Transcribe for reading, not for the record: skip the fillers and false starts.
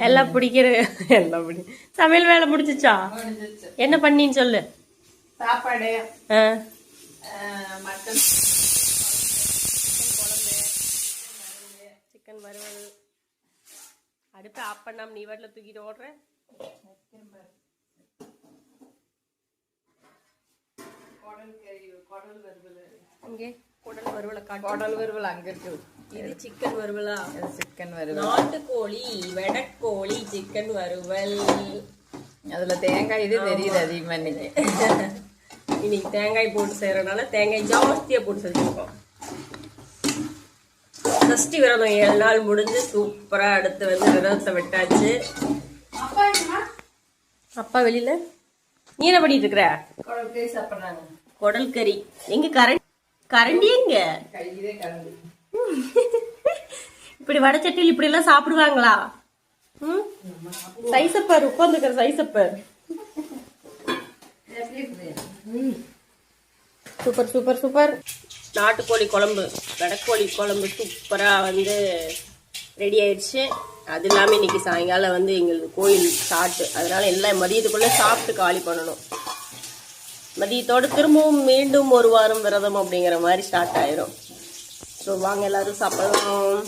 எல்லாம் பிடிக்கிற எல்லாம் சமையல் வேலை முடிஞ்சிச்சா? என்ன பண்ணின்னு சொல்லு. சாப்பாடு, மட்டன் குழம்பு, சிக்கன் வறுவல். அடுப்பு ஆஃப் பண்ணாம நீ வாட்டில் தூக்கிட்டு ஓடுற. இங்கே குடல் வறுவலை காட்டு. குடல் வறுவல் அங்க இருக்கு. இது சிக்கன் வறுவலா? சிக்கன் வறுவல். நாட்டுக்கோழி வெடக்கோழி சிக்கன் வறுவல். அதுல தேங்காய் இது தெரியுது அதிகமா இன்னைக்கு. இன்னைக்கு தேங்காய் போட்டு செய்யறதுனால தேங்காய் ஜாஸ்தியா போட்டு செஞ்சுருக்கோம். சஷ்டி விரதம் 7 நாள் முடிஞ்சு சூப்பரா அடுத்து வந்து விரதத்தை விட்டாச்சு. அப்பா வெளியில நீ என்ன பண்ணிட்டு இருக்கிற? சாப்பிடுறாங்க. குடல் கறி. எங்க கரண்டி எங்க? கையிலே கரண்டி. இப்படி வடச்சட்டியில் இப்படி எல்லாம் சாப்பிடுவாங்களா? சைசப்பர் உட்காந்துக்கிற சைசப்பர். Super super super. நாட்டுக்கோழி குழம்பு வெடக்கோழி குழம்பு சூப்பரா வந்து ரெடி ஆயிடுச்சு. அது இல்லாம இன்னைக்கு சாயங்காலம் வந்து எங்களுக்கு கோயில் சாட்டு, அதனால எல்லாம் மதியத்துக்குள்ள சாப்பிட்டு காலி பண்ணணும். மதியத்தோடு திரும்பவும் மீண்டும் 1 வாரம் விரதம் அப்படிங்கிற மாதிரி ஸ்டார்ட் ஆயிரும். ஸோ வாங்க எல்லாரும் சாப்பிடலாம்.